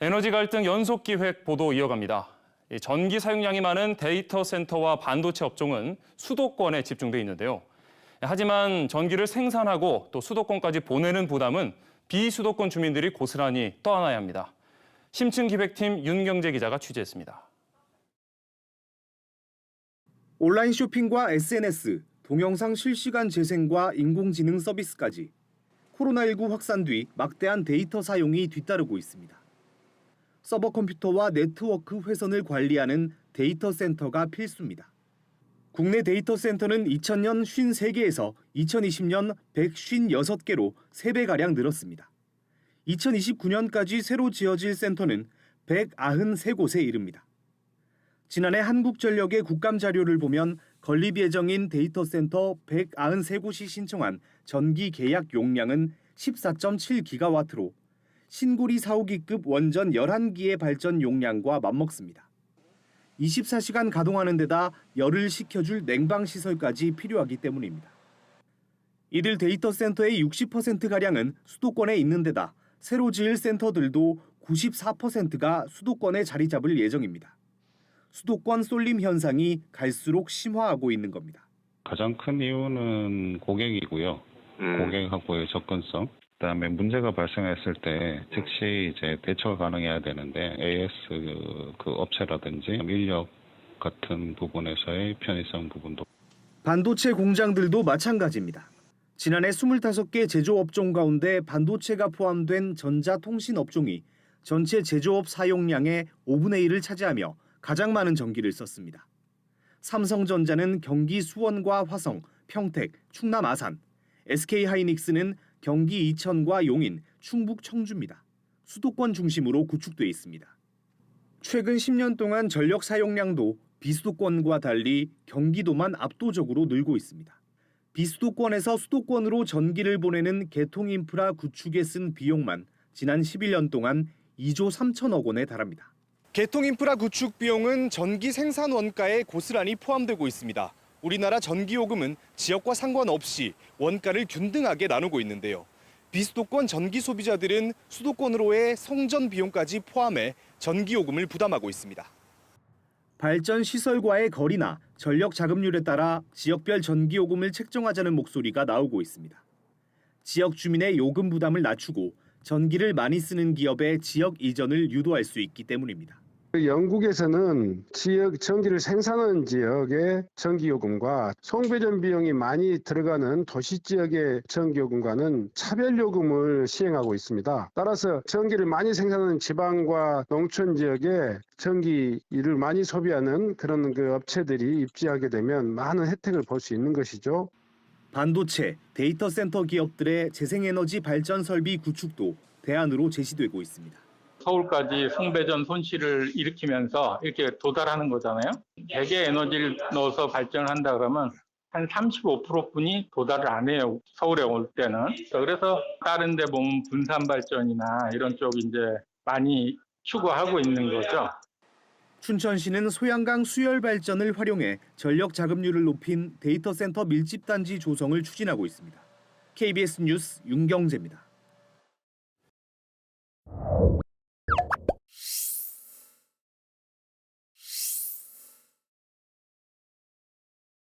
에너지 갈등 연속 기획 보도 이어갑니다. 전기 사용량이 많은 데이터 센터와 반도체 업종은 수도권에 집중돼 있는데요. 하지만 전기를 생산하고 또 수도권까지 보내는 부담은 비수도권 주민들이 고스란히 떠안아야 합니다. 심층 기획팀 윤경재 기자가 취재했습니다. 온라인 쇼핑과 SNS, 동영상 실시간 재생과 인공지능 서비스까지 코로나19 확산 뒤 막대한 데이터 사용이 뒤따르고 있습니다. 서버 컴퓨터와 네트워크 회선을 관리하는 데이터 센터가 필수입니다. 국내 데이터 센터는 2000년 53개에서 2020년 156개로 3배가량 늘었습니다. 2029년까지 새로 지어질 센터는 193곳에 이릅니다. 지난해 한국전력의 국감 자료를 보면 건립 예정인 데이터 센터 193곳이 신청한 전기 계약 용량은 14.7기가와트로 신고리 4호기급 원전 11기의 발전 용량과 맞먹습니다. 24시간 가동하는 데다 열을 식혀줄 냉방시설까지 필요하기 때문입니다. 이들 데이터 센터의 60%가량은 수도권에 있는 데다 새로 지을 센터들도 94%가 수도권에 자리 잡을 예정입니다. 수도권 쏠림 현상이 갈수록 심화하고 있는 겁니다. 가장 큰 이유는 고객이고요. 고객하고의 접근성. 그다음에 문제가 발생했을 때 즉시 이제 대처가 가능해야 되는데 AS 그 업체라든지 인력 같은 부분에서의 편의성 부분도. 반도체 공장들도 마찬가지입니다. 지난해 25개 제조업종 가운데 반도체가 포함된 전자통신 업종이 전체 제조업 사용량의 5분의 1을 차지하며 가장 많은 전기를 썼습니다. 삼성전자는 경기 수원과 화성, 평택, 충남 아산, SK하이닉스는 경기 이천과 용인, 충북 청주입니다. 수도권 중심으로 구축돼 있습니다. 최근 10년 동안 전력 사용량도 비수도권과 달리 경기도만 압도적으로 늘고 있습니다. 비수도권에서 수도권으로 전기를 보내는 개통 인프라 구축에 쓴 비용만 지난 11년 동안 2조 3천억 원에 달합니다. 개통 인프라 구축 비용은 전기 생산 원가에 고스란히 포함되고 있습니다. 우리나라 전기요금은 지역과 상관없이 원가를 균등하게 나누고 있는데요. 비수도권 전기 소비자들은 수도권으로의 성전 비용까지 포함해 전기요금을 부담하고 있습니다. 발전 시설과의 거리나 전력 자급률에 따라 지역별 전기요금을 책정하자는 목소리가 나오고 있습니다. 지역 주민의 요금 부담을 낮추고 전기를 많이 쓰는 기업의 지역 이전을 유도할 수 있기 때문입니다. 영국에서는 지역 전기를 생산하는 지역의 전기요금과 송배전 비용이 많이 들어가는 도시 지역의 전기요금과는 차별요금을 시행하고 있습니다. 따라서 전기를 많이 생산하는 지방과 농촌 지역에 전기를 많이 소비하는 그런 업체들이 입지하게 되면 많은 혜택을 볼 수 있는 것이죠. 반도체, 데이터 센터 기업들의 재생에너지 발전 설비 구축도 대안으로 제시되고 있습니다. 서울까지 송배전 손실을 일으키면서 이렇게 도달하는 거잖아요. 100의 에너지를 넣어서 발전을 한다 그러면 한 35%뿐이 도달을 안 해요. 서울에 올 때는. 그래서 다른 데 보면 분산 발전이나 이런 쪽 이제 많이 추구하고 있는 거죠. 춘천시는 소양강 수열 발전을 활용해 전력 자급률을 높인 데이터 센터 밀집 단지 조성을 추진하고 있습니다. KBS 뉴스 윤경재입니다.